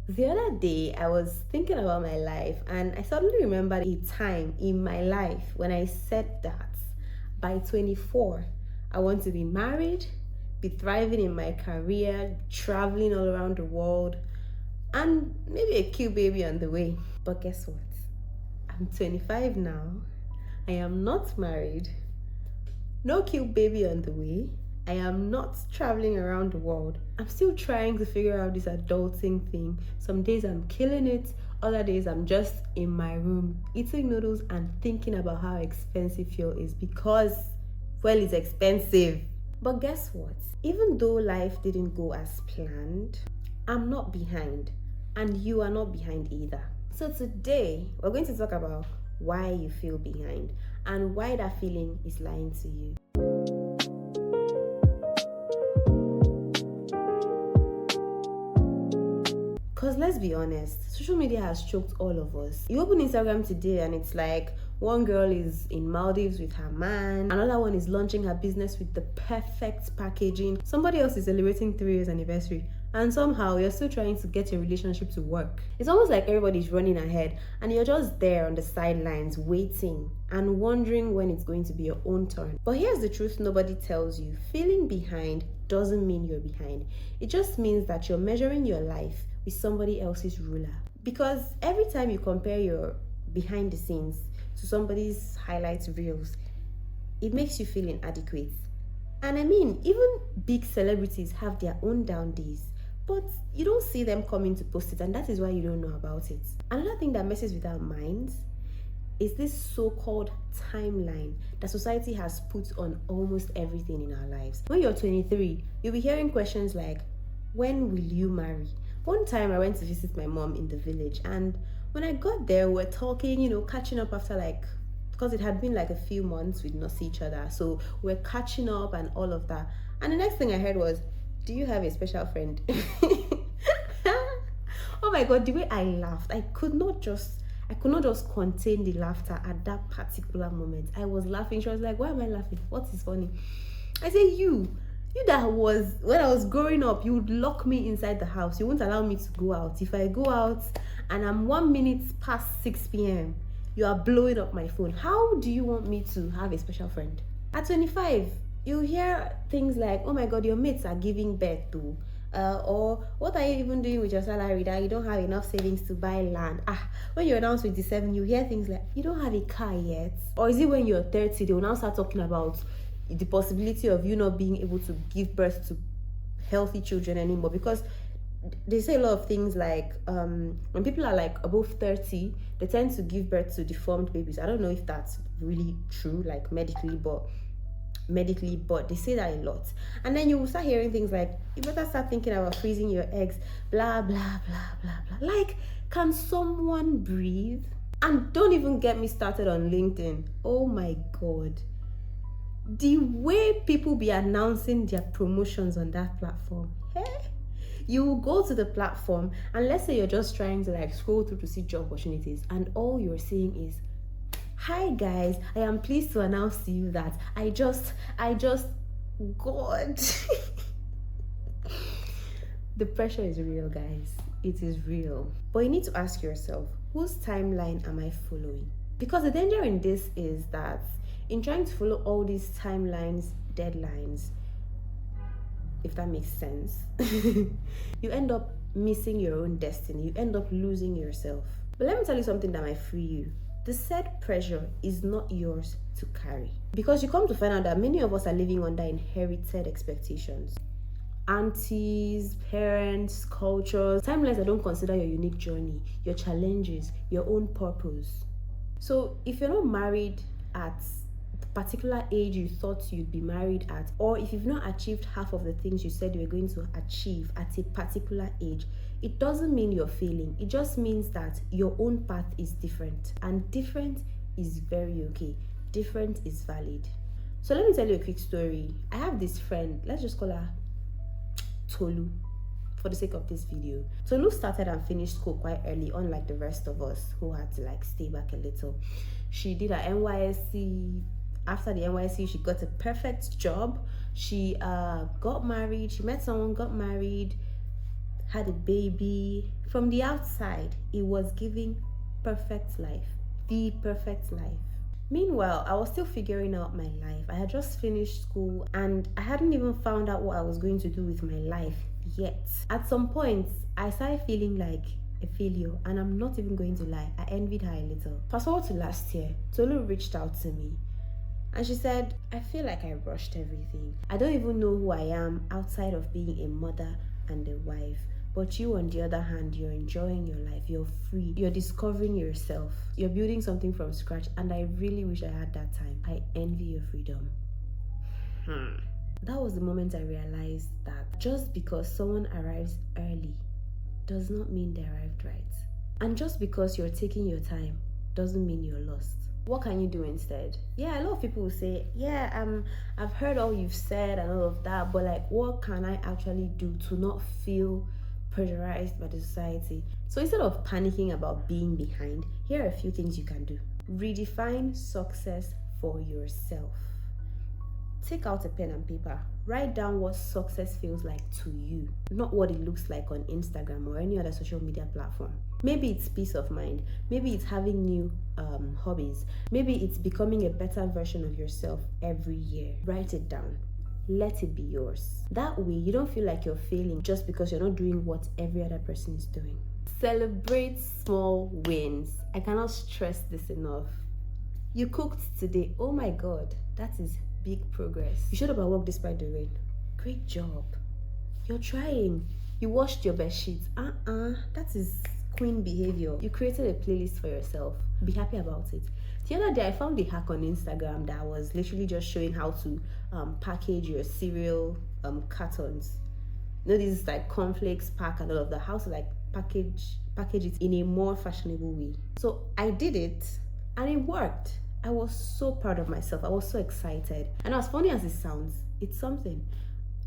The other day, I was thinking about my life and I suddenly remembered a time in my life when I said that by 24, I want to be married, be thriving in my career, traveling all around the world, and maybe a cute baby on the way. But guess what? I'm 25 now. I am not married. No cute baby on the way. I am not traveling around the world. I'm still trying to figure out this adulting thing. Some days I'm killing it, other days I'm just in my room eating noodles and thinking about how expensive fuel is because fuel is expensive. But guess what? Even though life didn't go as planned, I'm not behind, and you are not behind either. So today, we're going to talk about why you feel behind and why that feeling is lying to you. Because let's be honest, social media has choked all of us. You open Instagram today and it's like one girl is in Maldives with her man, another one is launching her business with the perfect packaging, somebody else is celebrating 3 years anniversary, and somehow you're still trying to get your relationship to work. It's almost like everybody's running ahead and you're just there on the sidelines waiting and wondering when it's going to be your own turn. But here's the truth nobody tells you. Feeling behind doesn't mean you're behind. It just means that you're measuring your life with somebody else's ruler. Because every time you compare your behind the scenes to somebody's highlight reels, it makes you feel inadequate. And I mean, even big celebrities have their own down days, but you don't see them coming to post it, and that is why you don't know about it. Another thing that messes with our minds is this so-called timeline that society has put on almost everything in our lives. When you're 23, you'll be hearing questions like, when will you marry? One time I went to visit my mom in the village, and when I got there, we're talking, catching up after because it had been like a few months we did not see each other. So we're catching up and all of that. And the next thing I heard was, do you have a special friend? Oh my God, the way I laughed, I could not just contain the laughter at that particular moment. I was laughing. She was like, why am I laughing? What is funny? I say, you that was, when I was growing up, you would lock me inside the house. You won't allow me to go out. If I go out and I'm 1 minute past 6 p.m., you are blowing up my phone. How do you want me to have a special friend? At 25, you hear things like, oh my God, your mates are giving birth to, or what are you even doing with your salary that you don't have enough savings to buy land? When you're down 27, you hear things like, you don't have a car yet. Or is it when you're 30, they will now start talking about the possibility of you not being able to give birth to healthy children anymore? Because they say a lot of things like when people are like above 30, they tend to give birth to deformed babies. I don't know if that's really true, like medically, but they say that a lot. And then you will start hearing things like, you better start thinking about freezing your eggs, blah blah blah blah blah. Like, can someone breathe? And don't even get me started on LinkedIn. Oh my God, the way people be announcing their promotions on that platform. You will go to the platform and let's say you're just trying to scroll through to see job opportunities, and all you're seeing is, hi guys, I am pleased to announce to you that I just God. The pressure is real, guys. It is real. But you need to ask yourself, whose timeline am I following? Because the danger in this is that in trying to follow all these timelines, deadlines, if that makes sense, you end up missing your own destiny. You end up losing yourself. But let me tell you something that might free you. The said pressure is not yours to carry. Because you come to find out that many of us are living under inherited expectations. Aunties, parents, cultures, timelines that don't consider your unique journey, your challenges, your own purpose. So if you're not married at particular age you thought you'd be married at, or if you've not achieved half of the things you said you were going to achieve at a particular age, it doesn't mean you're failing. It just means that your own path is different, and different is very okay. Different is valid. So let me tell you a quick story. I have this friend, let's just call her Tolu for the sake of this video. Tolu started and finished school quite early, unlike the rest of us who had to stay back a little. She did her NYSC. After the NYSC, she got a perfect job. She got married. She met someone, got married, had a baby, From the outside, it was giving perfect life, the perfect life. Meanwhile, I was still figuring out my life. I had just finished school and I hadn't even found out what I was going to do with my life yet. At some point, I started feeling like a failure, and I'm not even going to lie, I envied her a little. Fast forward to last year, Tolu reached out to me and she said, I feel like I rushed everything. I don't even know who I am outside of being a mother and a wife. But you, on the other hand, you're enjoying your life, you're free, you're discovering yourself, you're building something from scratch, and I really wish I had that time. I envy your freedom. That was the moment I realized that just because someone arrives early does not mean they arrived right. And just because you're taking your time doesn't mean you're lost. What can you do instead? Yeah, a lot of people will say, yeah, I've heard all you've said and all of that, but like, what can I actually do to not feel pressurized by the society? So instead of panicking about being behind, here are a few things you can do. Redefine success for yourself. Take out a pen and paper. Write down what success feels like to you, not what it looks like on Instagram or any other social media platform. Maybe it's peace of mind. Maybe it's having new hobbies. Maybe it's becoming a better version of yourself every year. Write it down. Let it be yours. That way, you don't feel like you're failing just because you're not doing what every other person is doing. Celebrate small wins. I cannot stress this enough. You cooked today. Oh my God, that is big progress. You showed up at work despite the rain. Great job. You're trying. You washed your bed sheets. That is queen behavior. You created a playlist for yourself. Be happy about it. The other day, I found a hack on Instagram that was literally just showing how to package your cereal cartons. You know, this is like cornflakes pack and all of that. How to like package it in a more fashionable way. So I did it and it worked. I was so proud of myself. I was so excited. And as funny as it sounds, it's something.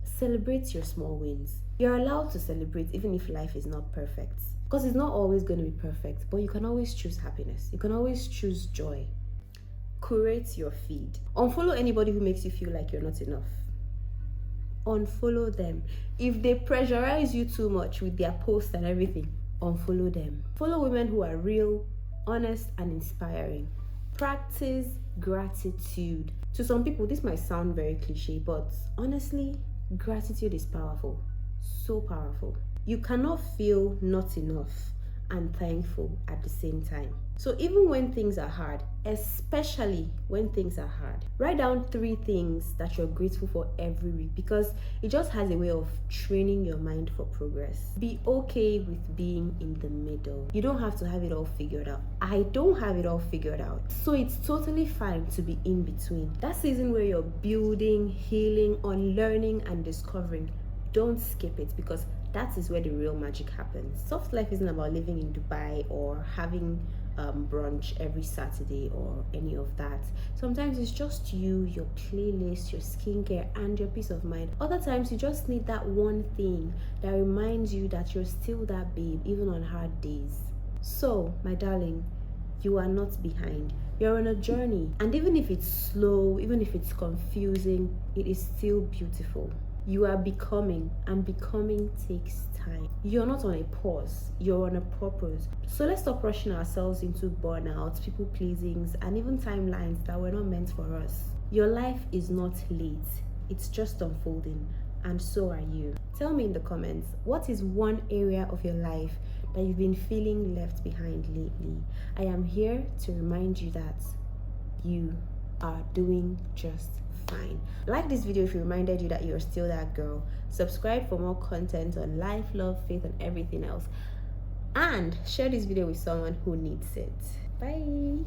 Celebrate your small wins. You're allowed to celebrate even if life is not perfect. Because it's not always going to be perfect, but you can always choose happiness. You can always choose joy. Curate your feed. Unfollow anybody who makes you feel like you're not enough. Unfollow them. If they pressurize you too much with their posts and everything, unfollow them. Follow women who are real, honest, and inspiring. Practice gratitude. To some people, this might sound very cliche, but honestly, gratitude is powerful. So powerful. You cannot feel not enough and thankful at the same time. So even when things are hard, especially when things are hard, write down 3 things that you're grateful for every week, because it just has a way of training your mind for progress. Be okay with being in the middle. You don't have to have it all figured out. I don't have it all figured out. So it's totally fine to be in between. That season where you're building, healing, unlearning, and discovering, don't skip it, because that is where the real magic happens. Soft life isn't about living in Dubai or having brunch every Saturday or any of that. Sometimes it's just you, your playlist, your skincare, and your peace of mind. Other times you just need that one thing that reminds you that you're still that babe, even on hard days. So, my darling, you are not behind. You're on a journey. And even if it's slow, even if it's confusing, it is still beautiful. You are becoming, and becoming takes time. You're not on a pause, you're on a purpose. So let's stop rushing ourselves into burnout, people pleasings, and even timelines that were not meant for us. Your life is not late, it's just unfolding, and so are you. Tell me in the comments, what is one area of your life that you've been feeling left behind lately? I am here to remind you that you are doing just fine. Like this video if it reminded you that you're still that girl. Subscribe for more content on life, love, faith, and everything else. And share this video with someone who needs it. Bye.